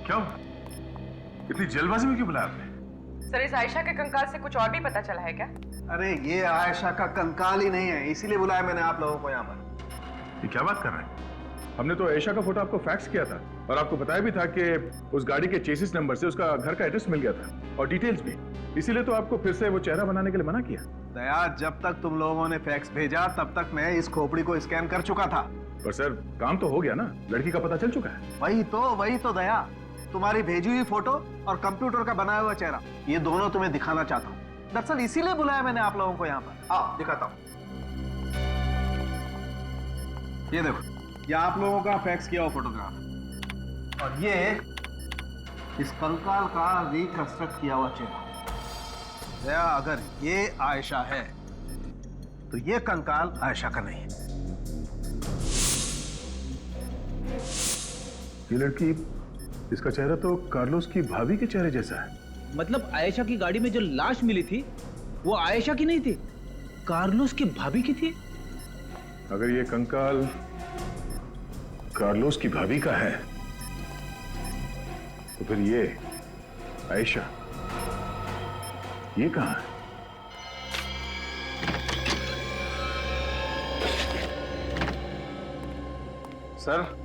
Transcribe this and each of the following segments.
क्या हुआ? इतनी जल्दबाजी में क्यों बुलाया आपने? सर, इस आयशा के कंकाल से कुछ और भी पता चला है क्या? अरे ये आयशा का कंकाल ही नहीं है, इसीलिए बुलाया मैंने आप लोगों को यहाँ पर। ये क्या बात कर रहे हैं? हमने तो आयशा का फोटो आपको फैक्स किया था और आपको बताया भी था कि उस गाड़ी के चेसिस नंबर से उसका घर का एड्रेस मिल गया था और डिटेल्स भी। इसीलिए तो आपको फिर से वो चेहरा बनाने के लिए मना किया। दया, जब तक तुम लोगों ने फैक्स भेजा तब तक मैं इस खोपड़ी को स्कैन कर चुका था। पर सर, काम तो हो गया ना, लड़की का पता चल चुका है। वही तो दया, तुम्हारी भेजी हुई फोटो और कंप्यूटर का बनाया हुआ चेहरा, ये दोनों तुम्हें दिखाना चाहता हूँ। दरअसल इसीलिए बुलाया मैंने आप लोगों को यहाँ पर। आओ दिखाता हूँ। ये देखो, ये आप लोगों का फैक्स किया हुआ फोटोग्राफ और ये इस कंकाल का रिकंस्ट्रक्ट किया हुआ चेहरा। दया, अगर ये आयशा है तो ये कंकाल आयशा का नहीं है। ये लड़की, इसका चेहरा तो कार्लोस की भाभी के चेहरे जैसा है। मतलब आयशा की गाड़ी में जो लाश मिली थी वो आयशा की नहीं थी, कार्लोस की भाभी की थी। अगर ये कंकाल कार्लोस की भाभी का है तो फिर ये आयशा, ये कहां है? सर,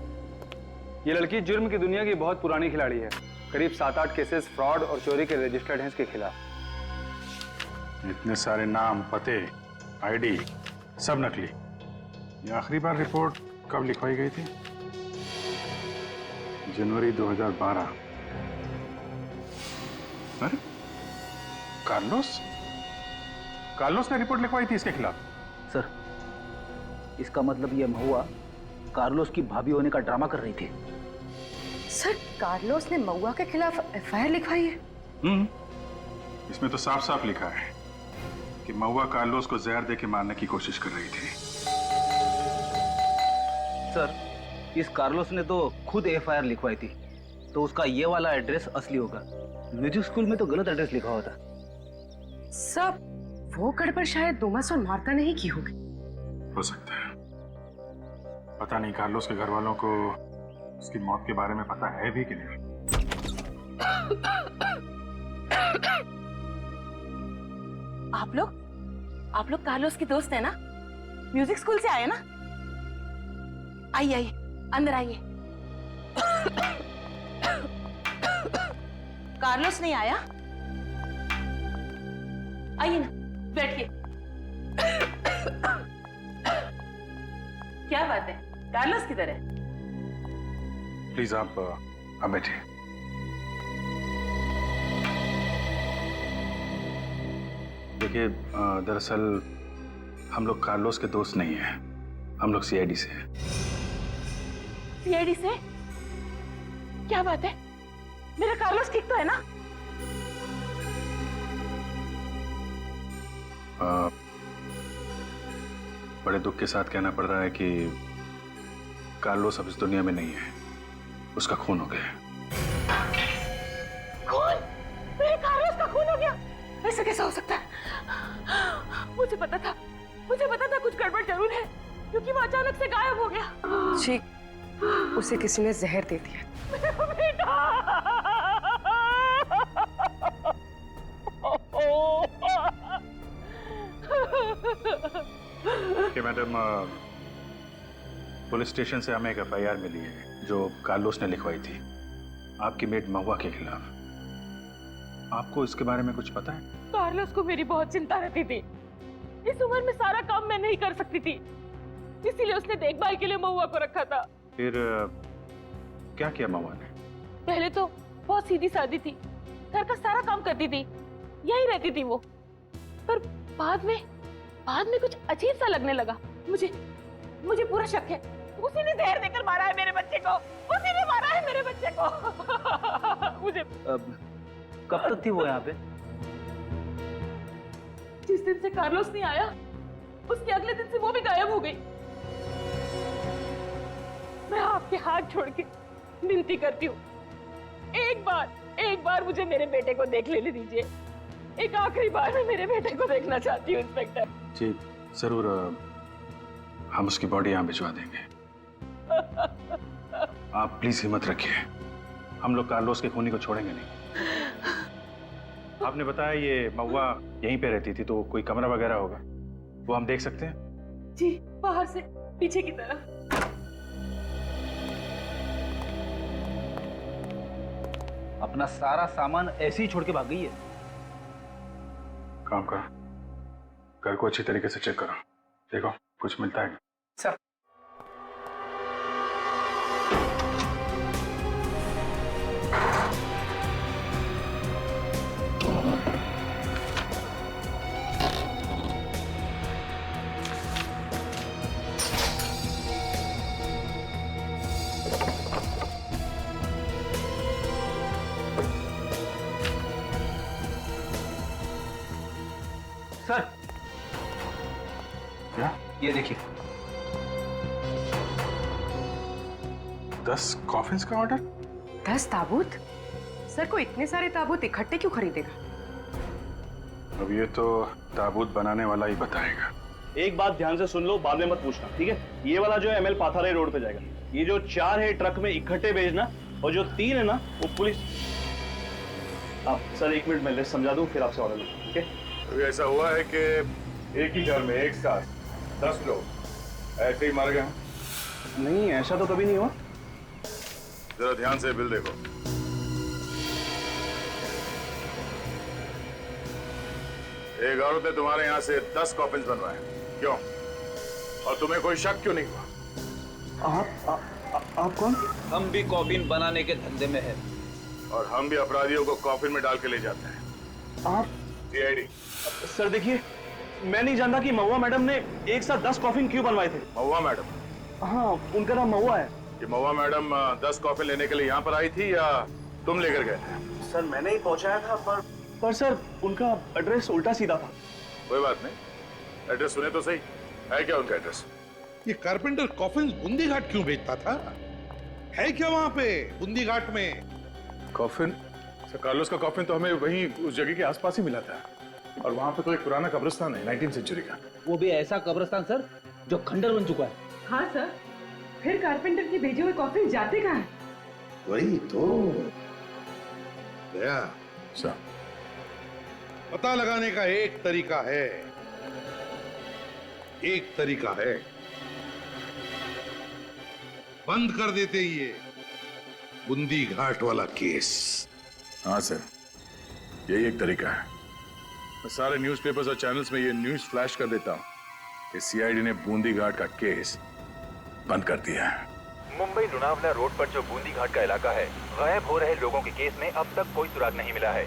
ये लड़की जुर्म की दुनिया की बहुत पुरानी खिलाड़ी है। करीब 7-8 केसेस फ्रॉड और चोरी के रजिस्टर्ड हैं इसके खिलाफ। इतने सारे नाम, पते, आईडी सब नकली। ये आखिरी बार रिपोर्ट कब लिखवाई गई थी? जनवरी 2012। अरे कार्लोस ने रिपोर्ट लिखवाई थी इसके खिलाफ। सर, इसका मतलब ये महुआ कार्लोस की भाभी होने का ड्रामा कर रही थी। सर, कार्लोस ने महुआ के खिलाफ एफआईआर लिखवाई है? इसमें तो साफ साफ लिखा है कि महुआ कार्लोस को जहर दे के मारने की कोशिश कर रही थी। सर, इस कार्लोस ने तो खुद एफआईआर लिखवाई थी, तो उसका ये वाला एड्रेस असली होगा। म्यूजिक स्कूल में तो गलत एड्रेस लिखा हुआ था। सब वो गड़बड़ शायद डोमस और मार्था ने ही की होगी। हो सकता है, पता नहीं कार्लोस के घर वालों को उसकी मौत के बारे में पता है भी कि नहीं। आप लोग कार्लोस के दोस्त हैं ना? म्यूजिक स्कूल से आए ना? आइए अंदर आइए। कार्लोस नहीं आया? आइए ना, बैठिए। क्या बात है, कार्लोस किधर है? प्लीज आप बैठिए। देखिए, दरअसल हम लोग कार्लोस के दोस्त नहीं हैं, हम लोग सीआईडी से हैं। सीआईडी से? क्या बात है, मेरा कार्लोस ठीक तो है ना? बड़े दुख के साथ कहना पड़ रहा है कि कार्लोस अब इस दुनिया में नहीं है, उसका खून हो गया। खून? मेरे कार्लोस का खून हो गया? ऐसा कैसा हो सकता है? मुझे पता था कुछ गड़बड़ जरूर है, क्योंकि वो अचानक से गायब हो गया। जी, उसे किसी ने जहर दे दिया। मेरा बेटा! कि मैडम, पुलिस स्टेशन से हमें एक एफआईआर मिली है जो कार्लोस ने लिखवाई थी आपकी मेट महुआ के खिलाफ। आपको इसके बारे में कुछ पता है? कार्लोस को मेरी बहुत चिंता रहती थी। इस उम्र में सारा काम मैं नहीं कर सकती थी, इसीलिए उसने देखभाल के लिए महुआ को रखा था। फिर क्या किया महुआ ने? पहले तो बहुत सीधी सादी थी, घर का सारा काम करती थी, यही रहती थी वो। पर बाद में कुछ अजीब सा लगने लगा। मुझे पूरा शक है, उसी ने जहर देकर मारा है मेरे बच्चे को। उसी ने मारा है मेरे बच्चे को। मुझे कब तक थी वो यहाँ पे? जिस दिन से कार्लोस नहीं आया, उसके अगले दिन से वो भी गायब हो गई। मैं आपके हाथ छोड़ के विनती करती हूँ, एक बार मुझे मेरे बेटे को देख लेने दीजिए। एक आखिरी बार मैं मेरे बेटे को देखना चाहती हूँ इंस्पेक्टर। जी जरूर, हम उसकी बॉडी यहाँ भिजवा देंगे। आप प्लीज हिम्मत रखिए, हम लोग कार्लोस के खूनी को छोड़ेंगे नहीं। आपने बताया ये महुआ यहीं पे रहती थी, तो कोई कमरा वगैरह होगा, वो हम देख सकते हैं? जी, बाहर से पीछे की तरफ। अपना सारा सामान ऐसे ही छोड़ के भाग गई है। काम करो, घर को अच्छी तरीके से चेक करो, देखो कुछ मिलता है। सर, सर क्या? ये देखिए। 10 कॉफिन्स का ऑर्डर? 10 ताबूत? सर को इतने सारे ताबूत इकट्ठे क्यों खरीदेगा? अब ये तो ताबूत बनाने वाला ही बताएगा। एक बात ध्यान से सुन लो, बाद में मत पूछना, ठीक है? ये वाला जो है ML पाथारे रोड पे जाएगा। ये जो 4 है ट्रक में इकट्ठे भेजना, और जो 3 है ना वो पुलिस। आप सर 1 मिनट में लिस्ट समझा दूं, फिर आपसे ऑर्डर लूं, ठीक है? तो ऐसा हुआ है कि एक ही घर में एक साथ 10 लोग ऐसे ही मर गए हैं। नहीं, ऐसा तो कभी नहीं हुआ। जरा ध्यान से बिल देखो। एक औरत ने तुम्हारे यहाँ से 10 कॉफिन्स बनवाए, क्यों? और तुम्हें कोई शक क्यों नहीं हुआ? आप कौन? हम भी कॉफिन बनाने के धंधे में है। और हम भी अपराधियों को कॉफिन में डाल के ले जाते हैं। आप? CID। सर देखिए, मैं नहीं जानता कि महुआ मैडम ने एक साथ 10 कॉफिन क्यों बनवाए थे। महुआ मैडम? हाँ, उनका नाम महुआ है। ये महुआ मैडम 10 कॉफिन लेने के लिए यहाँ पर आई थी या तुम लेकर गए थे? सर मैंने ही पहुंचाया था, पर सर उनका एड्रेस उल्टा सीधा था। कोई बात नहीं, एड्रेस सुने तो सही। है क्या उनका एड्रेस? ये कारपेंटर कॉफिन्स बूंदी घाट क्यों बेचता था? है क्या वहां पे बूंदी घाट में? कॉफिन? सर कार्लोस का कॉफिन तो हमें वहीं उस जगह के आसपास ही मिला था, और वहां पे तो एक पुराना कब्रिस्तान है 19th सेंचुरी का। वो भी ऐसा कब्रिस्तान सर जो खंडर बन चुका है। हाँ सर, फिर कारपेंटर की भेजे हुए कॉफिन जाते कहाँ हैं? वही तो दया, सर पता लगाने का एक तरीका है, एक तरीका है, बंद कर देते ये बूंदी घाट वाला केस। हाँ सर, यही एक तरीका है। मैं सारे न्यूज़पेपर्स और चैनल्स में ये न्यूज़ फ्लैश कर देता हूँ कि CID ने बूंदी घाट का केस बंद कर दिया है। मुंबई लोनावला रोड पर जो बूंदी घाट का इलाका है, गायब हो रहे लोगों के केस में अब तक कोई सुराग नहीं मिला है।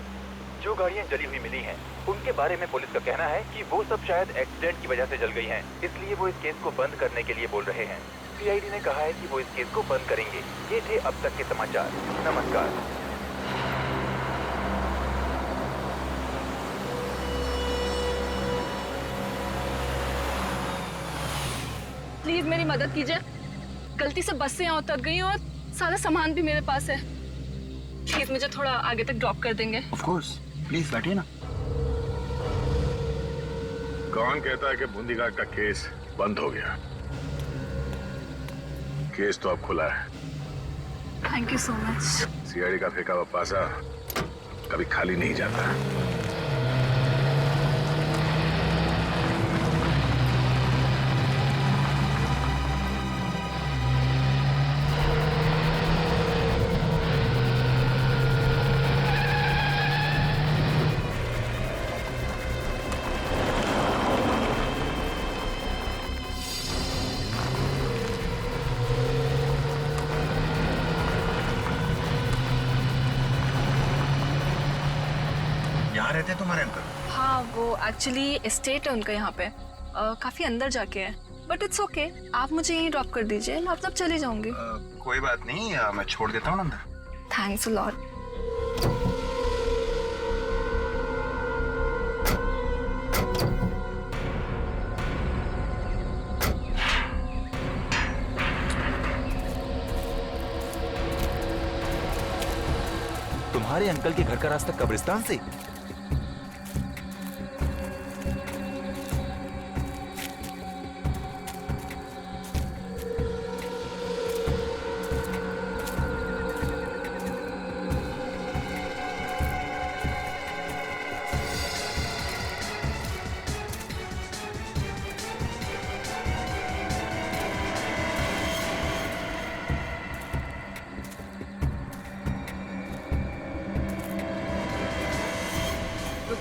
जो गाड़ियां जली हुई मिली हैं, उनके बारे में पुलिस का कहना है कि वो सब शायद एक्सीडेंट की वजह से जल गई हैं, इसलिए वो इस केस को बंद करने के लिए बोल रहे हैं। CID ने कहा है कि वो इस केस को बंद करेंगे। ये थे अब तक के समाचार। नमस्कार। प्लीज मेरी मदद कीजिए, गलती से बस से यहाँ उतर गई और सारा सामान भी मेरे पास है। प्लीज मुझे थोड़ा आगे तक ड्रॉप कर देंगे? ऑफ कोर्स, प्लीज बैठिए ना। कौन कहता है कि बूंदी घाट का केस बंद हो गया? केस तो अब खुला है। Thank you so much. CID का फेंका हुआ पासा कभी खाली नहीं जाता। यहाँ रहते हैं तुम्हारे अंकल? हाँ, वो एक्चुअली एस्टेट है उनका यहाँ पे, काफी अंदर जाके है, बट इट्स ओके। आप मुझे यहीं ड्रॉप कर दीजिए, मैं अब तब चली जाऊंगी। कोई बात नहीं, मैं छोड़ देता हूँ अंदर। Thanks a lot. तुम्हारे अंकल के घर का रास्ता कब्रिस्तान से?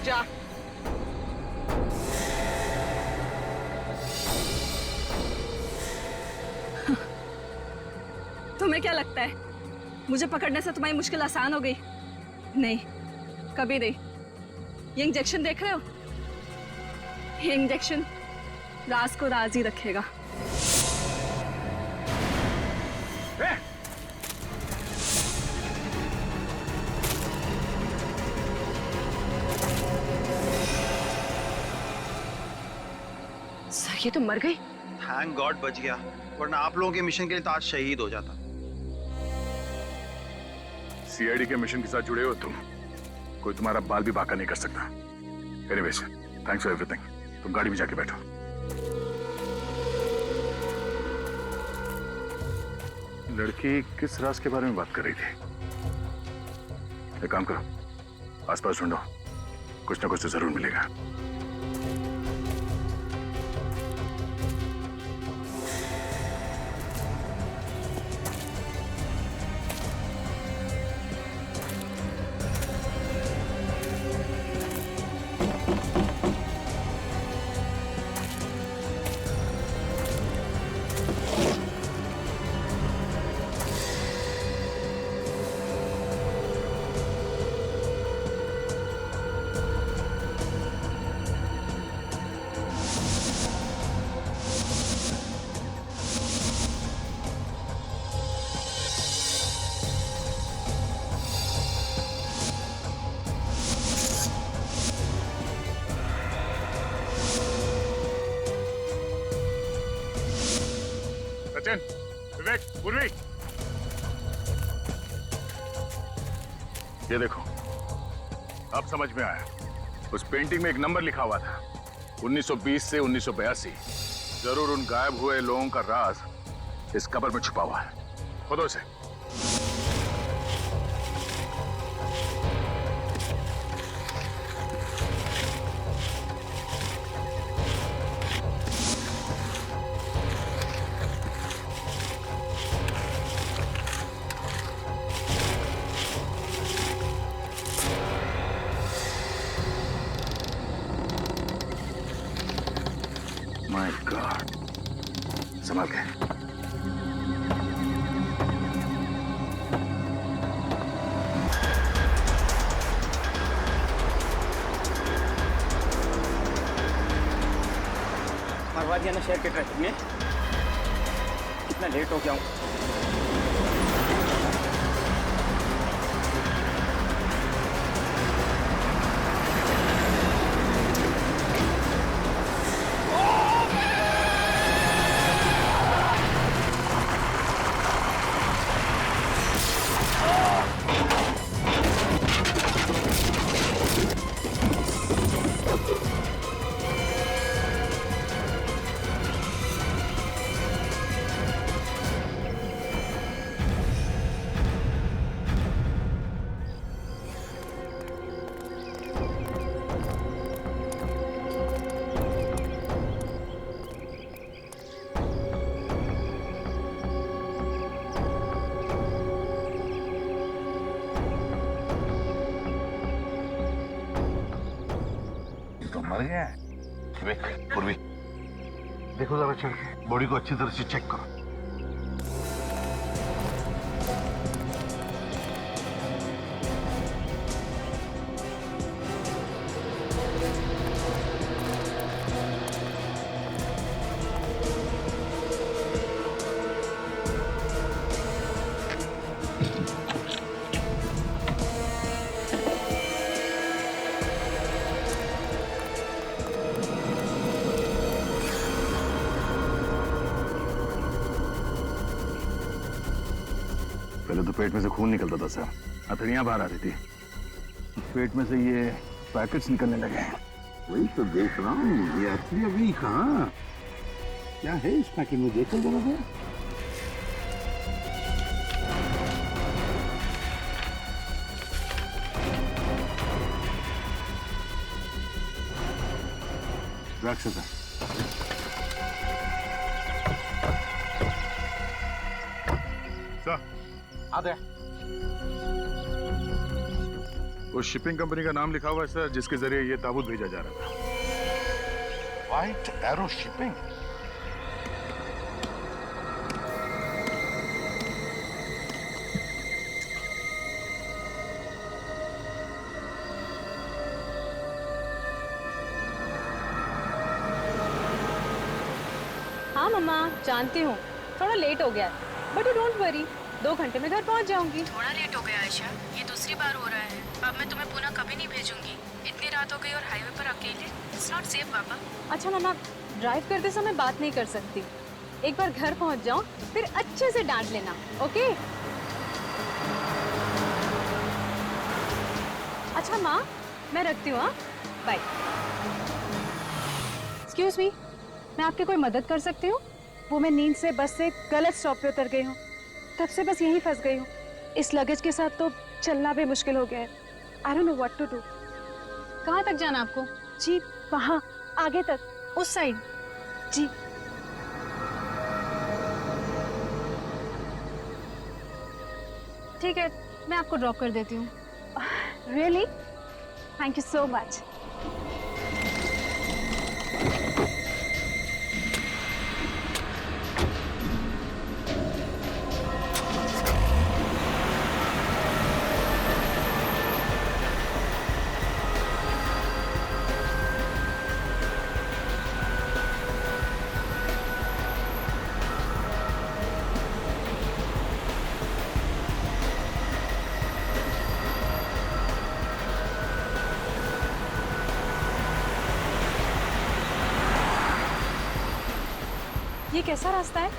जा। तुम्हें क्या लगता है मुझे पकड़ने से तुम्हारी मुश्किल आसान हो गई? नहीं, कभी नहीं। ये इंजेक्शन देख रहे हो? ये इंजेक्शन राज को राज ही रखेगा। सर ये तो मर गई। थैंक गॉड बच गया, वरना आप लोगों के मिशन के लिए तो आज शहीद हो जाता। सीआईडी के मिशन के साथ जुड़े हो तुम, कोई तुम्हारा बाल भी बांका नहीं कर सकता। Anyways, thanks for everything. तुम गाड़ी में जाके बैठो। लड़की किस राज के बारे में बात कर रही थी? एक काम करो, आसपास ढूंढो, कुछ ना कुछ तो जरूर मिलेगा। सचिन, विवेक, पूर्वी, ये देखो, अब समझ में आया। उस पेंटिंग में एक नंबर लिखा हुआ था, 1920 से 1982। जरूर उन गायब हुए लोगों का राज इस कब्र में छुपा हुआ है। खोदो इसे। माय गॉड, संभाल के। मरवा दिया ना शहर के ट्रैफिक में, कितना लेट हो गया हूँ। मर गया है। विवेक, पूर्वी, देखो जरा चल के बॉडी को अच्छी तरह से चेक करो। पहले तो पेट में से खून निकलता था सर, हथेलियां बाहर आती थी। पेट में से ये पैकेट्स निकलने लगे हैं। वही तो देख रहा हूँ, ये असली अभी कहाँ? क्या है इस पैकेट में, देखो जरा सा। राक्षस उस शिपिंग कंपनी का नाम लिखा हुआ है सर, जिसके जरिए ये ताबूत भेजा जा रहा था। White arrow shipping. हाँ मम्मा, जानती हूँ थोड़ा लेट हो गया, बट यू डोंट वरी, 2 घंटे में घर पहुँच जाऊंगी। थोड़ा लेट हो गया आयशा, ये दूसरी बार हो रहा है। अब मैं तुम्हें पुनः कभी नहीं भेजूंगी। इतनी रात हो गई और हाईवे पर अकेले, इट्स नॉट सेफ पापा। अच्छा मम्मा, ड्राइव करते समय बात नहीं कर सकती, एक बार घर पहुँच जाओ फिर अच्छे से डांट लेना, ओके? अच्छा माँ, मैं रखती हूँ, हाँ, बाय। एक्सक्यूज मी, मैं आपकी कोई मदद कर सकती हूँ? वो मैं नींद से बस से गलत स्टॉप पे उतर गई हूँ, तब से बस यहीं फंस गई हूँ। इस लगेज के साथ तो चलना भी मुश्किल हो गया है। I don't know what to do. कहाँ तक जाना आपको? जी वहाँ आगे तक, उस साइड। जी ठीक है, मैं आपको ड्रॉप कर देती हूँ। Really? Thank you so much. ये कैसा रास्ता है?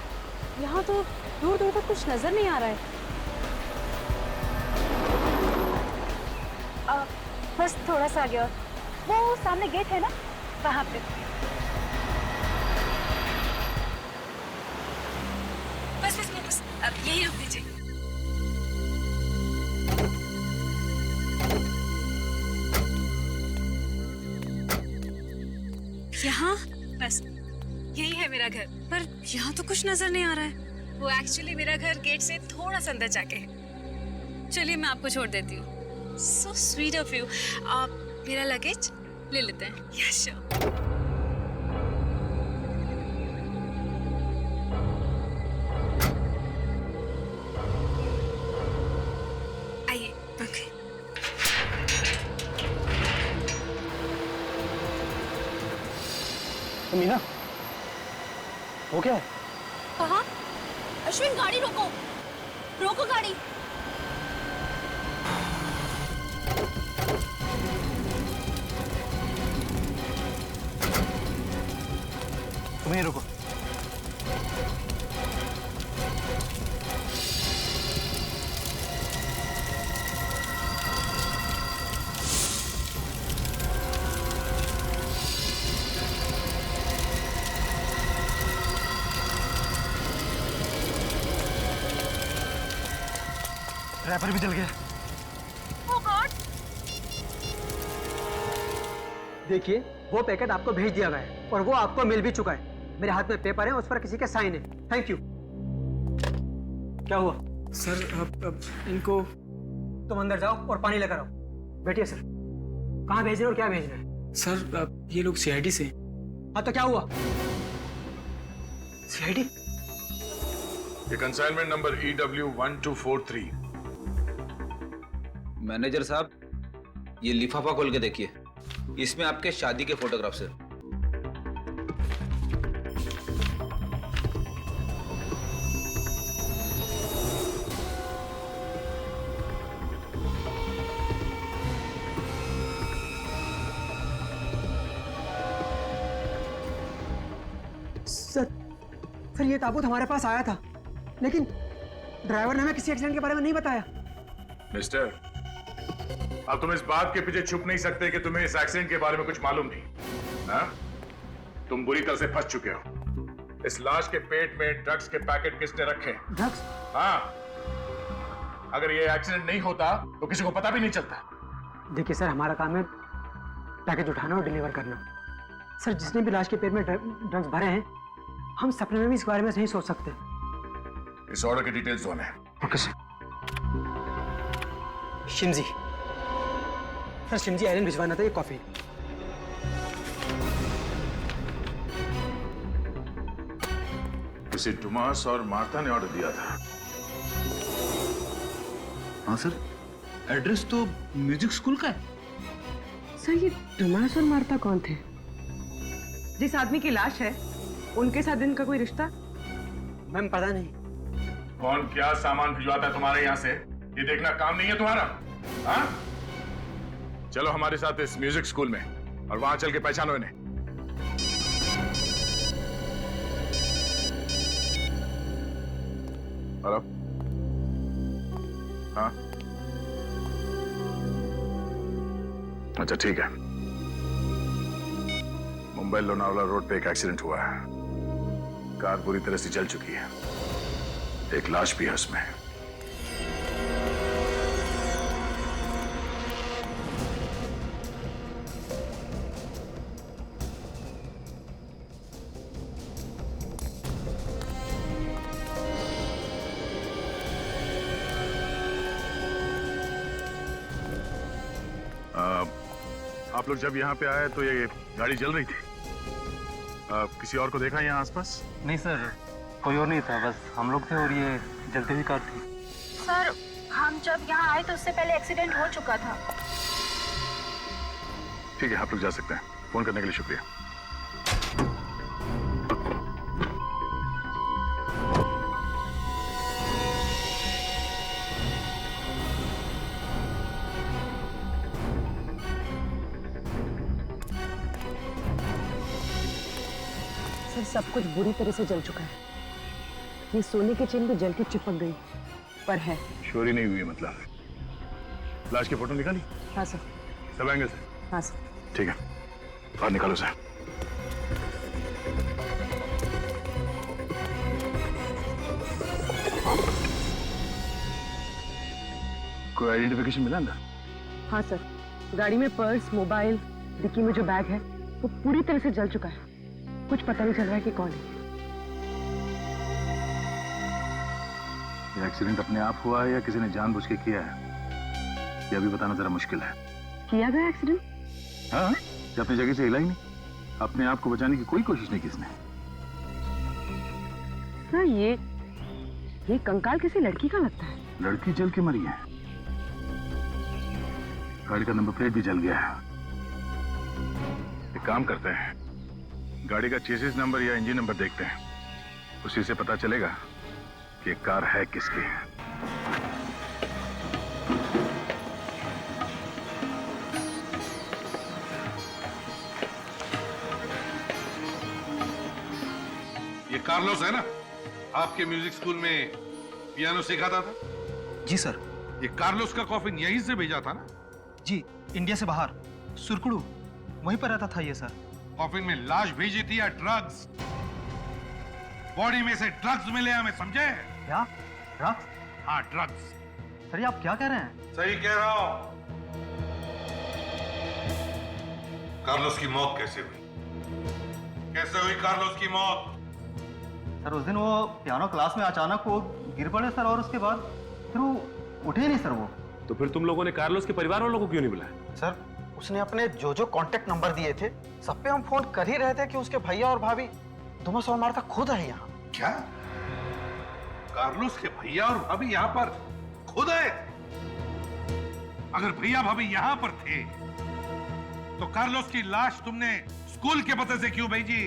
यहाँ तो दूर दूर तक कुछ नजर नहीं आ रहा है। बस थोड़ा सा आगे और वो सामने गेट है ना, वहाँ पे। बस बस बस, अब यही रुक दीजिए। यहाँ बस यही है मेरा घर, पर यहाँ तो कुछ नजर नहीं आ रहा है। वो एक्चुअली मेरा घर गेट से थोड़ा सा अंदर जाके है। चलिए मैं आपको छोड़ देती हूँ। So sweet of you. आप मेरा लगेज ले लेते हैं? Yes sure. आइए, ओके। मीना, वो क्या है? कहाँ? अश्विन, गाड़ी रोको, रोको गाड़ी। तुम्हें रुको। रैपर भी जल गया। Oh God! देखिए, वो पैकेट आपको भेज दिया गया है और वो आपको मिल भी चुका है। मेरे हाथ में पेपर है, उस पर किसी के साइन है। Thank you. क्या हुआ? सर अब इनको। तुम अंदर जाओ और पानी लेकर आओ। बैठिए सर। कहाँ भेज रहे हो और क्या भेज रहे हैं? सर अब ये लोग सीआईडी से। हाँ तो क्या हुआ? सीआईडी? ये कंसाइनमेंट नंबर EW1243। मैनेजर साहब, ये लिफाफा खोल के देखिए, इसमें आपके शादी के फोटोग्राफ्स हैं। सर ये ताबूत हमारे पास आया था, लेकिन ड्राइवर ने हमें किसी एक्सीडेंट के बारे में नहीं बताया। मिस्टर, अब तुम इस बात के पीछे छुप नहीं सकते कि तुम्हें इस एक्सीडेंट के बारे में कुछ मालूम नहीं। हाँ? तुम बुरी तरह से फंस चुके हो। इस लाश के पेट में ड्रग्स के पैकेट किसने रखे? ड्रग्स? हाँ। अगर ये एक्सीडेंट नहीं होता तो किसी को पता भी नहीं चलता। देखिए सर, हमारा काम है पैकेज उठाना और डिलीवर करना। सर, जिसने भी लाश के पेट में ड्रग्स भरे हैं, हम सपने में भी इस बारे में नहीं सोच सकते। इस ऑर्डर की डिटेल्स दो है। Okay sir. शिमजी, सर शिमजी आइलैंड भिजवाना था ये कॉफी। किसी टुमास और मार्था ने ऑर्डर दिया था। हाँ सर, एड्रेस तो म्यूजिक स्कूल का है। सर ये टोमास और मार्था कौन थे? जिस आदमी की लाश है उनके साथ इनका कोई रिश्ता? मैम पता नहीं। कौन क्या सामान भिजवाता है तुम्हारे यहाँ से, ये देखना काम नहीं है तुम्हारा? हाँ? चलो हमारे साथ इस म्यूजिक स्कूल में और वहां चल के पहचानो इन्हें। और अब? हाँ? अच्छा ठीक है। मुंबई लोनावला रोड पे एक एक्सीडेंट हुआ है। कार पूरी तरह से जल चुकी है, एक लाश भी है उसमें। आप लोग जब यहाँ पे आए तो ये गाड़ी जल रही थी। किसी और को देखा यहाँ आसपास? नहीं सर, कोई और नहीं था, बस हम लोग थे और ये जलती हुई कार थी। सर हम जब यहाँ आए तो उससे पहले एक्सीडेंट हो चुका था। ठीक है, आप लोग जा सकते हैं। फोन करने के लिए शुक्रिया। सर सब कुछ बुरी तरह से जल चुका है। ये सोने की चेन भी जल के चिपक गई, पर है। चोरी नहीं हुई मतलब? लाश की फोटो निकाली? हाँ सर। सब एंगल से? हाँ सर। ठीक है, और निकालो सर। कोई आइडेंटिफिकेशन मिला अंदर? हाँ सर, गाड़ी में पर्स, मोबाइल, डिक्की में जो बैग है वो पूरी तरह से जल चुका है। कुछ पता नहीं चल रहा है कि कौन है। ये एक्सीडेंट अपने आप हुआ है या किसी ने जानबूझ के किया है, ये अभी बताना जरा मुश्किल है। किया गया एक्सीडेंट? हाँ, ये अपनी जगह से हिला ही नहीं। अपने आप को बचाने की कोई कोशिश नहीं किसने। सर ये कंकाल किसी लड़की का लगता है। लड़की जल के मरी है, गाड़ी का नंबर प्लेट भी जल गया है। एक काम करते हैं, गाड़ी का चेसिस नंबर या इंजन नंबर देखते हैं, उसी से पता चलेगा कि कार है किसकी। ये कार्लोस है ना, आपके म्यूजिक स्कूल में पियानो सिखाता था? जी सर। ये कार्लोस का कॉफिन यहीं से भेजा था ना? जी, इंडिया से बाहर सुरकुड़ू वहीं पर रहता था ये सर। कॉफिन में लाश भेजी थी या ड्रग्स? बॉडी में से ड्रग्स मिले हमें, समझे? क्या ड्रग्स? हाँ ड्रग्स। सर ये आप क्या कह रहे हैं? सही कह रहा हूं। कार्लोस की मौत कैसे हुई? कैसे हुई कार्लोस की मौत? सर उस दिन वो पियानो क्लास में अचानक वो गिर पड़े सर, और उसके बाद फिर वो उठे नहीं सर वो। तो फिर तुम लोगों ने कार्लोस के परिवार वालों को क्यों नहीं बुलाया? सर उसने अपने जो कांटेक्ट नंबर दिए थे सब पे हम फोन कर ही रहे थे कि उसके भैया और भाभी टोमास और मार्था खुद है यहाँ। क्या? कार्लोस के भैया और भाभी यहाँ पर खुद आए? अगर भैया भाभी यहाँ पर थे तो कार्लोस की लाश तुमने स्कूल के पते से क्यों भेजी?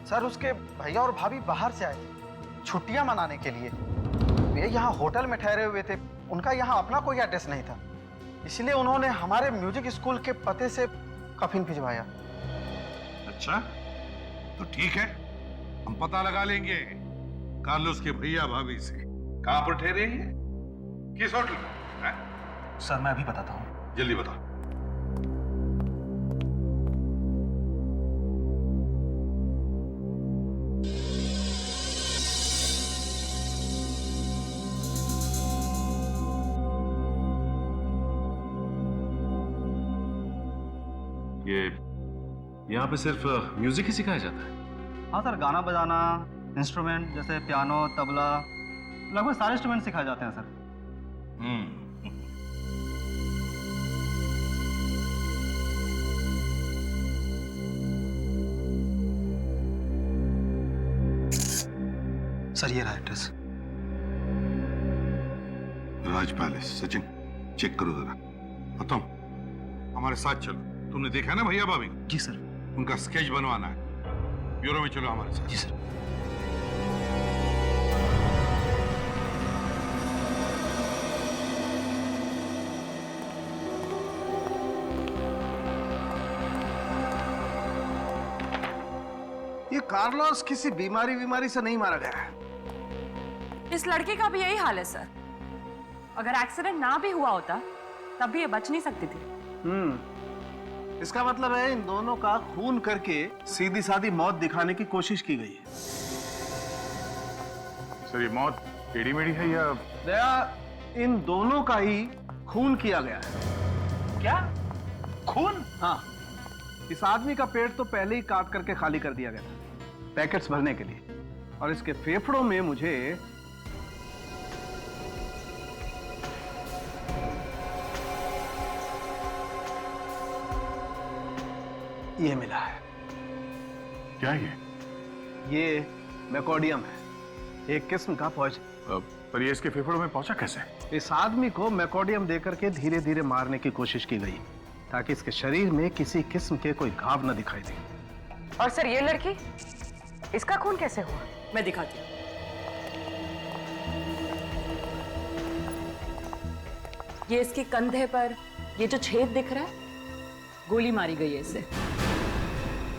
सर उसके भैया और भाभी बाहर से आए थे छुट्टियां मनाने के लिए। वे यहाँ होटल में ठहरे हुए थे, उनका यहाँ अपना कोई एड्रेस नहीं था, इसलिए उन्होंने हमारे म्यूजिक स्कूल के पते से कफिन भिजवाया। अच्छा तो ठीक है, हम पता लगा लेंगे कार्लोस के भैया भाभी से कहां पर ठहरे हैं, किस होटल में। सर मैं अभी बताता हूँ। जल्दी बताओ। ये यहाँ पे सिर्फ म्यूजिक ही सिखाया जाता है? हाँ सर, गाना बजाना, इंस्ट्रूमेंट जैसे पियानो, तबला, लगभग सारे इंस्ट्रूमेंट सिखाए जाते हैं सर। सर ये रहा एड्रेस। राज पैलेस। सचिन चेक करो जरा। तुम हमारे साथ चलो। तुमने देखा ना भैया भाभी? जी सर। उनका स्केच बनवाना है। ब्यूरो में चलो हमारे साथ। जी सर। ये कार्लोस किसी बीमारी से नहीं मारा गया है। इस लड़के का भी यही हाल है सर। अगर एक्सीडेंट ना भी हुआ होता तब भी ये बच नहीं सकती थी। इसका मतलब है इन दोनों का खून करके सीधी सादी मौत दिखाने की कोशिश की गई है। सर ये मौत टेढ़ी मेढ़ी है या? दया, इन दोनों का ही खून किया गया है। क्या खून? हाँ, इस आदमी का पेट तो पहले ही काट करके खाली कर दिया गया था पैकेट्स भरने के लिए, और इसके फेफड़ों में मुझे ये मिला है। क्या ये मैकोडियम है, एक किस्म का पॉइजन। पर ये इसके फेफड़ों में पहुंचा कैसे? इस आदमी को मैकोडियम देकर के धीरे धीरे मारने की कोशिश की गई ताकि इसके शरीर में किसी किस्म के कोई घाव न दिखाई दे। और सर ये लड़की, इसका खून कैसे हुआ? मैं दिखाती हूँ। ये इसके कंधे पर ये जो छेद दिख रहा है, गोली मारी गई है इसे।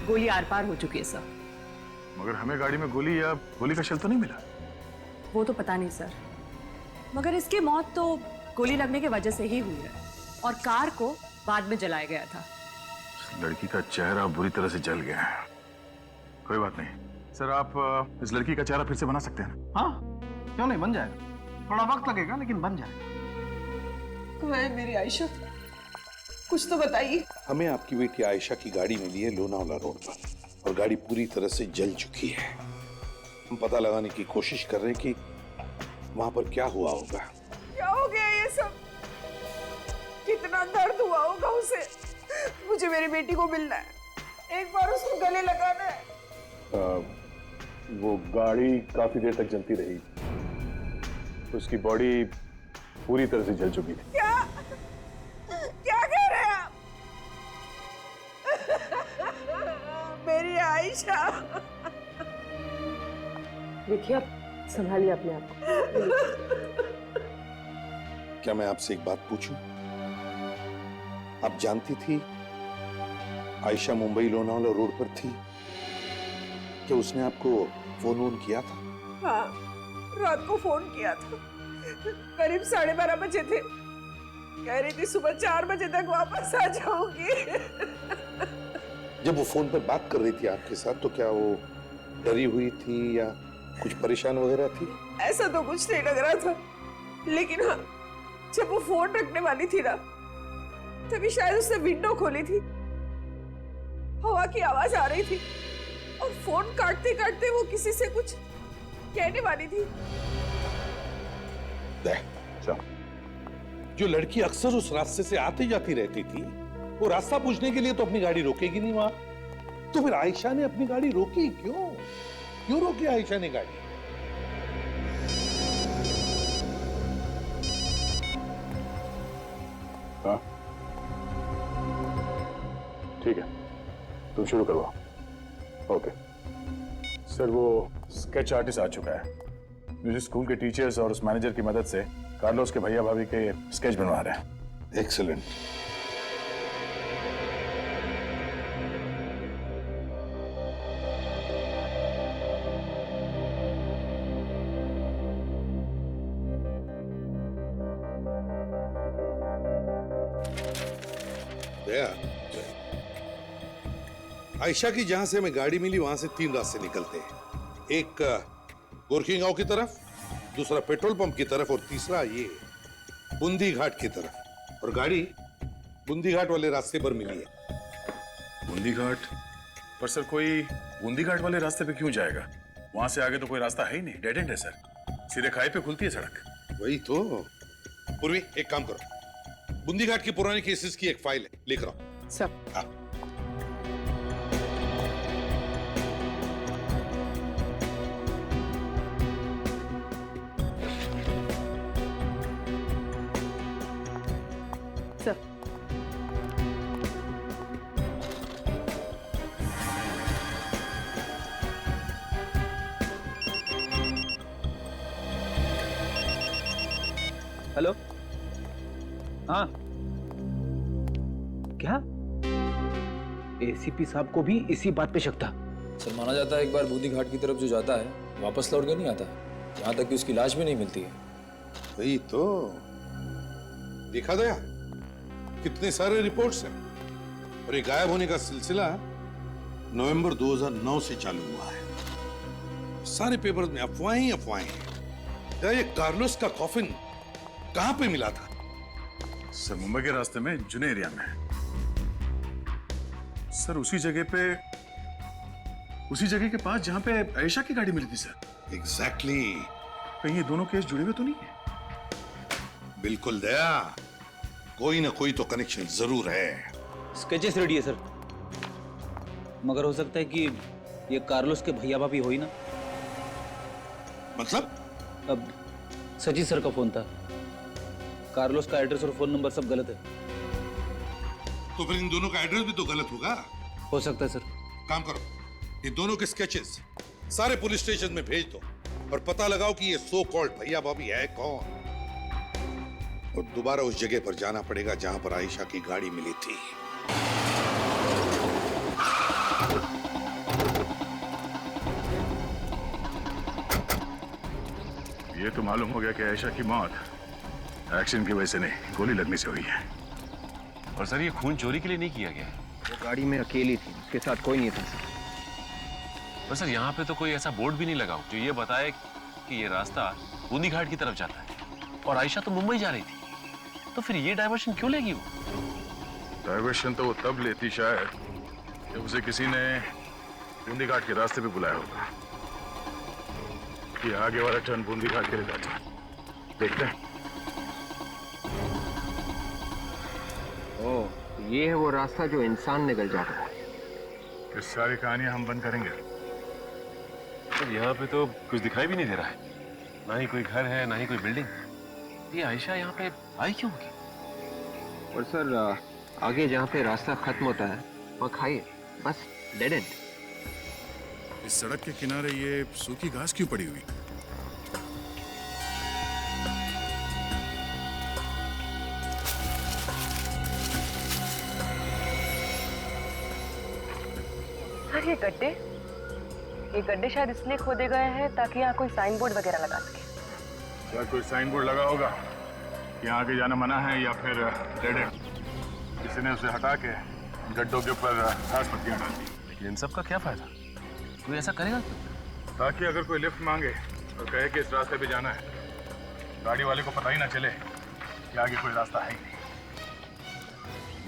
गोली आर पार हो चुकी है सर। मगर हमें गाड़ी में गोली या गोली का शेल तो नहीं मिला। वो तो पता नहीं सर, मगर इसकी मौत तो गोली लगने की वजह से ही हुई है, और कार को बाद में जलाया गया था। लड़की का चेहरा बुरी तरह से जल गया है। कोई बात नहीं सर, आप इस लड़की का चेहरा फिर से बना सकते हैं ना? हाँ, क्यों नहीं, बन जाएगा। थोड़ा वक्त लगेगा लेकिन बन जाएगा। मैं मेरी आयशा, कुछ तो बताइए। हमें आपकी बेटी आयशा की गाड़ी मिली है लोनावाला रोड पर, और गाड़ी पूरी तरह से जल चुकी है। हम पता लगाने की कोशिश कर रहे हैं कि वहां पर क्या हुआ होगा। क्या हो गया ये सब? कितना दर्द हुआ होगा उसे। मुझे मेरी बेटी को मिलना है, एक बार उसको गले लगाना है। वो गाड़ी काफी देर तक जलती रही, उसकी बॉडी पूरी तरह से जल चुकी थी। क्या क्या कह रहे हैं आप? मेरी आयशा। देखिए, आप संभालिए अपने आप को। क्या मैं आपसे एक बात पूछूं? आप जानती थी आयशा मुंबई लोनावाला रोड पर थी? क्या उसने आपको फोन किया था? हाँ, रात को फोन किया था। करीब 12:30 बजे थे। कह रही थी सुबह 4 बजे तक वापस आ जाऊंगी। जब वो फोन पर बात कर रही थी आपके साथ, तो क्या वो डरी हुई थी या कुछ परेशान वगैरह थी? ऐसा तो कुछ नहीं लग रहा था, लेकिन हाँ, जब वो फोन रखने वाली थी ना, तभी शायद उसने विंडो खोली थी। हवा की आवाज आ रही थी, और फोन काटते काटते वो किसी से कुछ कहने वाली थी। जो लड़की अक्सर उस रास्ते से आती जाती रहती थी, वो रास्ता पूछने के लिए तो अपनी गाड़ी रोकेगी नहीं वहां। तो फिर आयशा ने अपनी गाड़ी रोकी क्यों? क्यों रोकी आयशा ने गाड़ी? हाँ ठीक है, तुम शुरू करवाओ। ओके सर, वो स्केच आर्टिस्ट आ चुका है। मुझे स्कूल के टीचर्स और उस मैनेजर की मदद से कार्लोस के भैया भाभी के स्केच बनवा रहे हैं। एक्सीलेंट। आयशा की जहां से हमें गाड़ी मिली वहां से 3 रास्ते निकलते हैं। एक गोरखी गांव की तरफ, दूसरा पेट्रोल पंप की तरफ, और तीसरा ये बूंदी घाट की तरफ। और गाड़ी बूंदी घाट वाले रास्ते पर मिली है। बूंदी घाट पर? सर कोई बूंदी घाट वाले रास्ते पे क्यों जाएगा? वहां से आगे तो कोई रास्ता है ही नहीं, डेड एंड है सर। सीधे खाई पे खुलती है सड़क। वही तो। पूर्वी, एक काम करो, बूंदी घाट की पुरानी केसेस की एक फाइल है, लेकर आओ। सब हाँ। सर। हेलो। हाँ क्या एसीपी साहब को भी इसी बात पे शक था? सर माना जाता है एक बार बूंदी घाट की तरफ जो जाता है वापस लौट के नहीं आता, यहाँ तक कि उसकी लाश भी नहीं मिलती है। वही तो देखा गया, कितने सारे रिपोर्ट्स हैं और ये गायब होने का सिलसिला नवंबर 2009 से चालू हुआ है। सारे पेपर्स में अफवाहें ही अफवाहें हैं। क्या ये कार्लोस का कॉफिन कहां पे मिला था? सर मुंबई के रास्ते में जुने एरिया में। सर उसी जगह के पास जहां पे आयशा की गाड़ी मिली थी सर। एग्जैक्टली। कहीं ये दोनों केस जुड़े हुए तो नहीं है? बिल्कुल दया, कोई ना कोई तो कनेक्शन जरूर है। स्केचेस रेडी है सर, मगर हो सकता है कि ये कार्लोस के भैया भाभी हो ही ना। मतलब? अब सचिन सर का फोन था, कार्लोस का एड्रेस और फोन नंबर सब गलत है। तो फिर इन दोनों का एड्रेस भी तो गलत होगा। हो सकता है सर। काम करो, ये दोनों के स्केचेस सारे पुलिस स्टेशन में भेज दो और पता लगाओ कि ये सो कॉल्ड भैया भाभी है कौन। और दोबारा उस जगह पर जाना पड़ेगा जहां पर आयशा की गाड़ी मिली थी। ये तो मालूम हो गया कि आयशा की मौत एक्सीडेंट की वजह से नहीं, गोली लगने से हुई है। और सर ये खून चोरी के लिए नहीं किया गया। वो गाड़ी में अकेली थी, उसके साथ कोई नहीं था सर। पर सर यहाँ पे तो कोई ऐसा बोर्ड भी नहीं लगा जो ये बताए कि ये रास्ता बूंदी घाट की तरफ जाता है, और आयशा तो मुंबई जा रही थी, तो फिर ये डायवर्शन क्यों लेगी वो? डायवर्शन तो वो तब लेती शायद कि उसे किसी ने बूंदी घाट के रास्ते पे बुलाया होगा। ये आगे वाला टर्न बूंदी घाट के लिए जाता है, देखते हैं। ओह, ये है वो रास्ता जो इंसान निकल जाता है। इस सारी कहानियां हम बंद करेंगे। सर यहाँ पे तो कुछ दिखाई भी नहीं दे रहा है, ना ही कोई घर है ना ही कोई बिल्डिंग। ये आयशा यहाँ पे आई क्यों होगी? और सर आगे जहाँ पे रास्ता खत्म होता है वहाँ खाई है, बस डेड एंड। इस सड़क के किनारे ये सूखी घास क्यों पड़ी हुई? सर ये गड्ढे शायद इसलिए खोदे गए हैं ताकि यहाँ कोई साइन बोर्ड वगैरह लगा सके। क्या कोई साइन बोर्ड लगा होगा कि यहाँ आगे जाना मना है, या फिर डेड एंड? किसी ने उसे हटा के गड्ढों के ऊपर घास पत्तियां डाल दी। लेकिन इन सब का क्या फायदा? कोई ऐसा करेगा क्यों? ताकि अगर कोई लिफ्ट मांगे और कहे कि इस रास्ते पे जाना है, गाड़ी वाले को पता ही ना चले कि आगे कोई रास्ता है ही नहीं।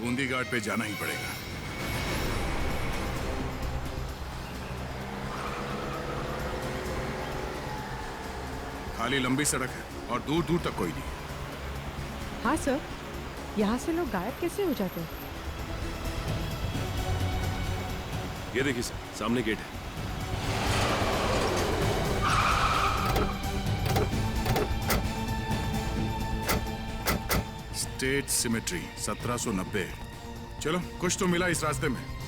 बूंदी घाट पे जाना ही पड़ेगा। खाली लंबी सड़क है और दूर दूर तक कोई नहीं। हाँ सर, यहाँ से लोग गायब कैसे हो जाते हैं? ये देखिए सर, सामने गेट है। State symmetry 1790। चलो कुछ तो मिला इस रास्ते में।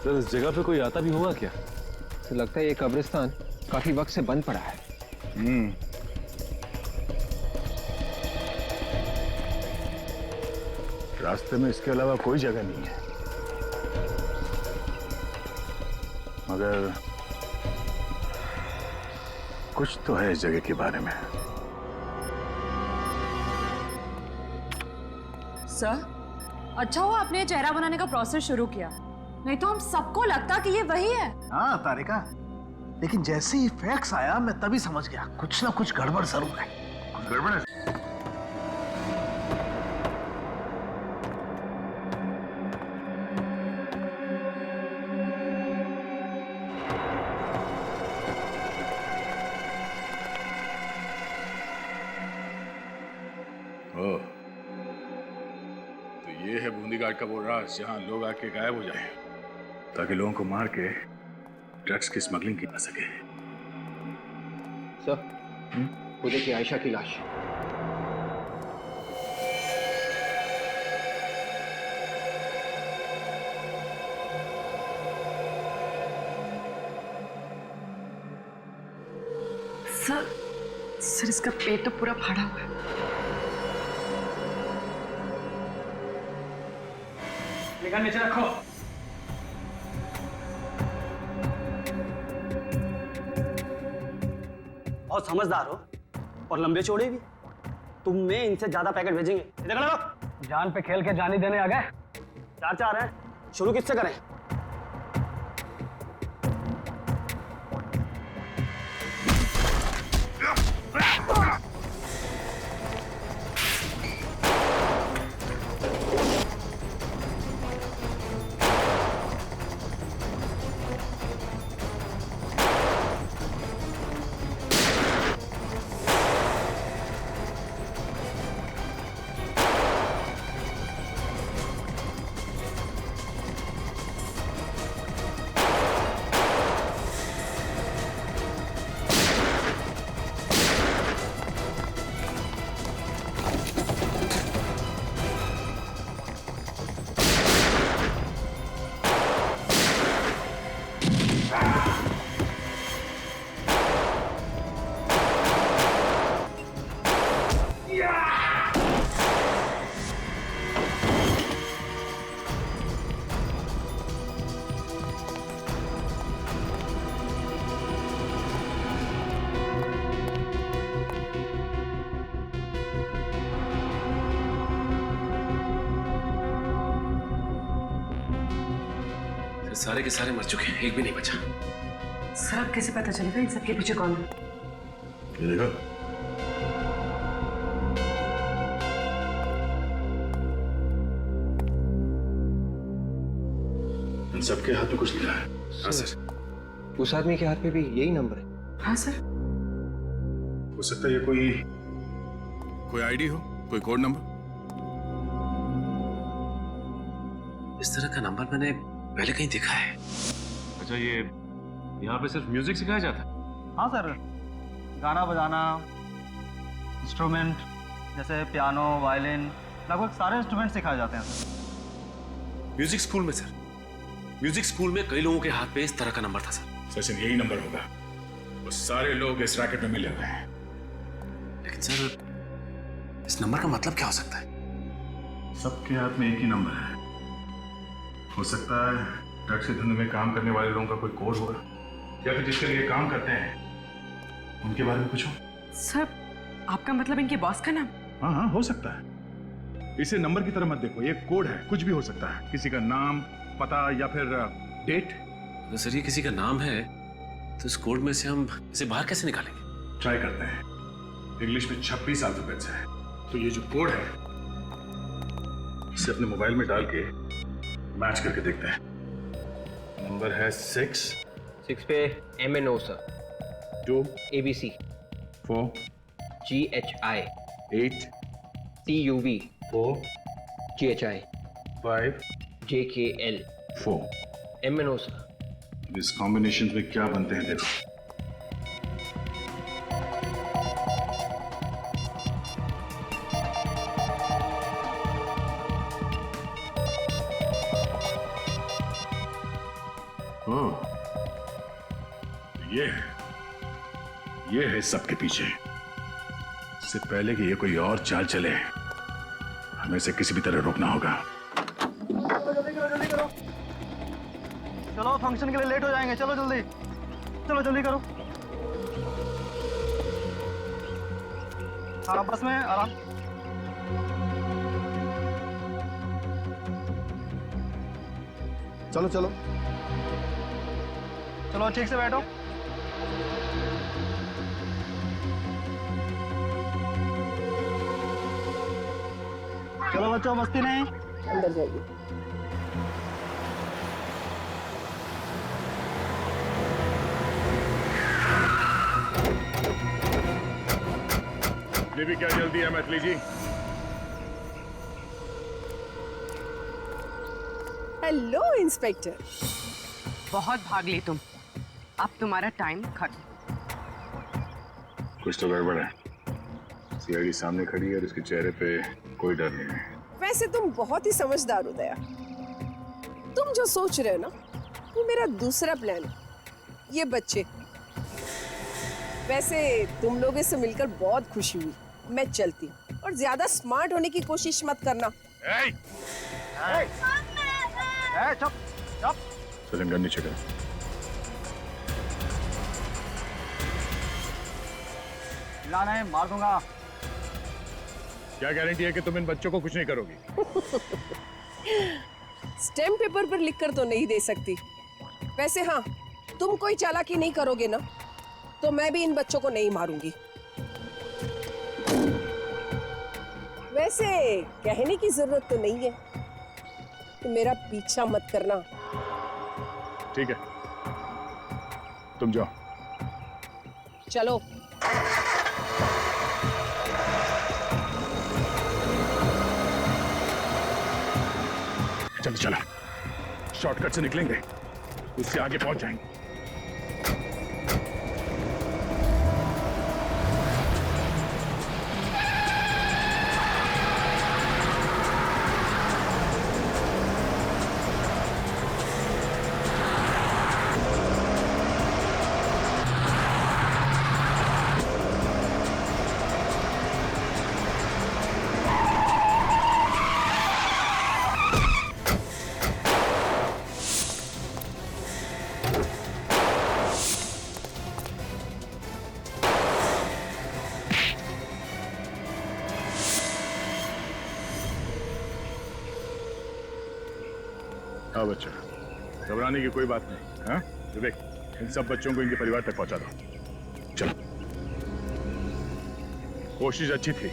सर इस जगह पे कोई आता भी होगा क्या? तो लगता है ये कब्रिस्तान काफी वक्त से बंद पड़ा है। रास्ते में इसके अलावा कोई जगह नहीं है, मगर कुछ तो है इस जगह के बारे में। सर, अच्छा हुआ आपने चेहरा बनाने का प्रोसेस शुरू किया, नहीं तो हम सबको लगता कि ये वही है। हाँ तारिका, लेकिन जैसे ही फैक्स आया मैं तभी समझ गया कुछ ना कुछ गड़बड़ जरूर है। कुछ गड़बड़ है? ओह, तो ये है बूंदी घाट का वो राज जहां लोग आके गायब हो जाए। ताकि लोगों को मार के ड्रग्स की स्मगलिंग की जा सके। सर, वो देखिए आयशा की लाश। सर इसका पेट तो पूरा फाड़ा हुआ है। निकाल नीचे रखो। बहुत समझदार हो और लंबे चौड़े भी। तुम में इनसे ज्यादा पैकेट भेजेंगे। इधर खड़े। जान पे खेल के जानी देने आ गए। चार हैं। शुरू किससे करें? सारे के सारे मर चुके हैं, एक भी नहीं बचा। सर अब कैसे पता चलेगा इन सबके पीछे कौन है? ये देखो, इन सबके हाथ में कुछ लिखा है। हाँ सर। उस आदमी के हाथ में भी यही नंबर है। हाँ सर। हो सकता है ये कोई आईडी हो, कोई कोड नंबर। इस तरह का नंबर मैंने पहले कहीं देखा है। अच्छा, ये यहाँ पे सिर्फ म्यूजिक सिखाया जाता है? हाँ सर, गाना बजाना, इंस्ट्रूमेंट जैसे पियानो, वायलिन, लगभग सारे इंस्ट्रूमेंट सिखाए जाते हैं सर। म्यूजिक स्कूल में सर? म्यूजिक स्कूल में कई लोगों के हाथ पे इस तरह का नंबर था सर। सचिन, यही नंबर होगा। वो सारे लोग इस रैकेट में मिले हुए हैं। लेकिन सर, इस नंबर का मतलब क्या हो सकता है? सबके हाथ में एक ही नंबर है। हो सकता है ड्रग्स के धंधे में काम करने वाले लोगों का कोई कोड होगा, या फिर जिसके लिए काम करते हैं उनके बारे में कुछ हो। सर, आपका मतलब इनके बॉस का नाम? हाँ हाँ, हो सकता है। इसे नंबर की तरह मत देखो, ये कोड है, कुछ भी हो सकता है। किसी का नाम, पता या फिर डेट। तो सर, ये किसी का नाम है तो इस कोड में से हम इसे बाहर कैसे निकालेंगे? ट्राई करते हैं। इंग्लिश में 26 अल्फाबेट्स है, तो ये जो कोड है इसे अपने मोबाइल में डाल के मैच करके देखते हैं। नंबर है 6 पे MNO sir, 2 ABC, 4 GHI, 8 TUV, 4 GHI, 5 JKL, 4। MNO sir. इस कॉम्बिनेशन में क्या बनते हैं देखो। ये है सबके पीछे। इससे पहले कि ये कोई और चाल चले, हमें इसे किसी भी तरह रोकना होगा। चलो, फंक्शन के लिए लेट हो जाएंगे। चलो जल्दी, चलो जल्दी करो। हाँ, बस में आराम। चलो चलो चलो, ठीक से बैठो। चलो बच्चों, मस्ती नहीं, अंदर जाइए। ये भी क्या जल्दी है मैथिली जी? हेलो इंस्पेक्टर, बहुत भाग ली तुम, अब तुम्हारा टाइम खत्म। कुछ तो गड़बड़ है। सीआईडी सामने खड़ी है और उसके चेहरे पे कोई डर नहीं है। वैसे तुम बहुत ही समझदार हो दया। तुम जो सोच रहे हो ना, वो मेरा दूसरा प्लान है, ये बच्चे। वैसे तुम लोगों से मिलकर बहुत खुशी हुई। मैं चलती हूँ और ज्यादा स्मार्ट होने की कोशिश मत करना। चुप चुप। सिलेंडर नीचे कर। लाना है, मार दूंगा। क्या गारंटी है कि तुम इन बच्चों को कुछ नहीं करोगी? स्टैम्प पेपर पर लिखकर तो नहीं दे सकती। वैसे हाँ, तुम कोई चालाकी नहीं करोगे ना, तो मैं भी इन बच्चों को नहीं मारूंगी। वैसे कहने की जरूरत तो नहीं है, तो मेरा पीछा मत करना। ठीक है, तुम जाओ। चलो। जल्दी चला, शॉर्टकट से निकलेंगे, उससे आगे पहुंच जाएंगे। हाँ बच्चा, घबराने की कोई बात नहीं। हाँ विवेक, इन सब बच्चों को इनके परिवार तक पहुंचा दो। चलो। कोशिश अच्छी थी,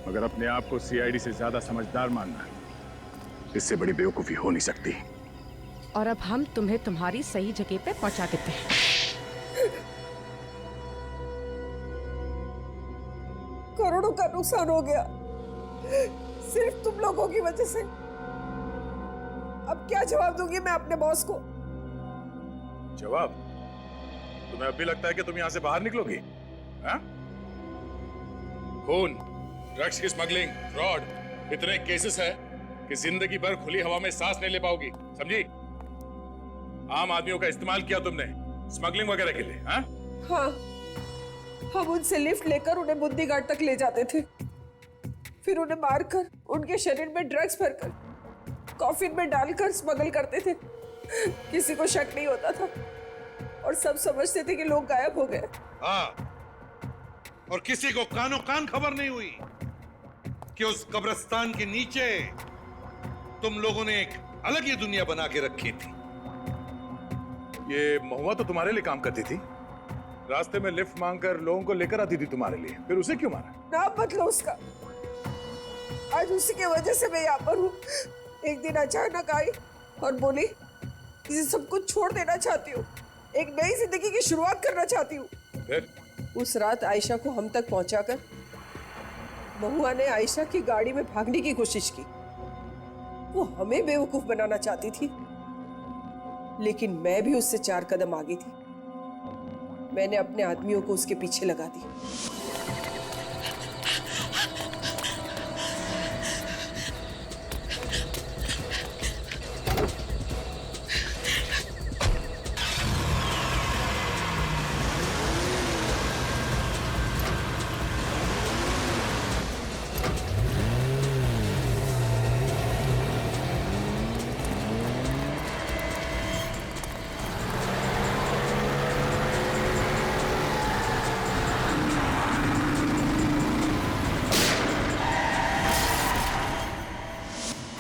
मगर अपने आप को सीआईडी से ज्यादा समझदार मानना, इससे बड़ी बेवकूफी हो नहीं सकती। और अब हम तुम्हें तुम्हारी सही जगह पे पहुंचा देते हैं। करोड़ों का नुकसान हो गया सिर्फ तुम लोगों की वजह से। अब क्या जवाब दूंगी मैं अपने बॉस को? जवाब? तुम्हें अब भी लगता है कि तुम यहां से बाहर निकलोगी? हाँ? खून, ड्रग्स की स्मगलिंग, फ्रॉड, इतने केसेस है कि जिंदगी भर खुली हवा में सांस नहीं ले पाओगी, समझी? आम आदमियों का इस्तेमाल किया तुमने स्मगलिंग वगैरह के लिए। हाँ? हाँ, हम उनसे लिफ्ट लेकर उन्हें बुद्धि घाट तक ले जाते थे, फिर उन्हें मारकर उनके शरीर में ड्रग्स भरकर कॉफिन में डालकर स्मगल करते थे। किसी को शक नहीं होता था और सब समझते थे कि लोग गायब हो गए। हाँ, और किसी को कानो कान खबर नहीं हुई कि उस कब्रिस्तान के नीचे तुम लोगों ने एक अलग ही दुनिया बना के रखी थी। ये महुआ तो तुम्हारे लिए काम करती थी, रास्ते में लिफ्ट मांगकर लोगों को लेकर आती थी तुम्हारे लिए, फिर उसे क्यों मारा? नाम बदलो उसका। आज उसी की वजह से मैं यहाँ पर हूँ। एक दिन अचानक आई और बोली इसे सब कुछ छोड़ देना चाहती हूँ, एक नई जिंदगी की शुरुआत करना चाहती हूँ। फिर उस रात आयशा को हम तक पहुंचाकर महुआ ने आयशा की गाड़ी में भागने की कोशिश की। वो हमें बेवकूफ बनाना चाहती थी, लेकिन मैं भी उससे 4 कदम आगे थी। मैंने अपने आदमियों को उसके पीछे लगा दी।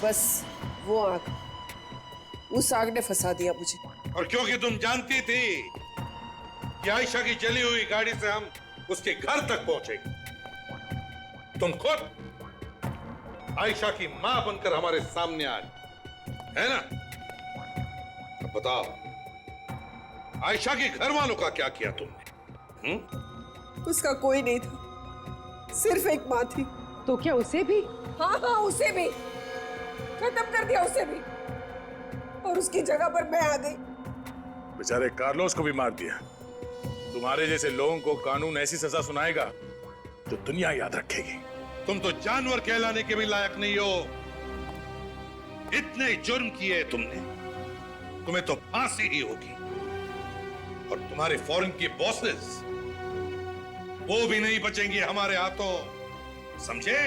बस वो आग, उस आग ने फंसा दिया मुझे। और क्योंकि तुम जानती थी कि आयशा की जली हुई गाड़ी से हम उसके घर तक पहुंचेंगे, तुम खुद आयशा की मां बनकर हमारे सामने आ गई, है ना? अब बताओ, आयशा के घर वालों का क्या किया तुमने? उसका कोई नहीं था, सिर्फ एक मां थी। तो क्या उसे भी? हाँ हाँ, उसे भी खत्म कर दिया, उसे भी। और उसकी जगह पर मैं आ गई। बेचारे कार्लोस को भी मार दिया। तुम्हारे जैसे लोगों को कानून ऐसी सजा सुनाएगा जो दुनिया याद रखेगी। तुम तो जानवर कहलाने के भी लायक नहीं हो। इतने जुर्म किए तुमने, तुम्हें तो फांसी ही होगी। और तुम्हारे फॉरेन के बॉसेस वो भी नहीं बचेंगे हमारे हाथों, समझे?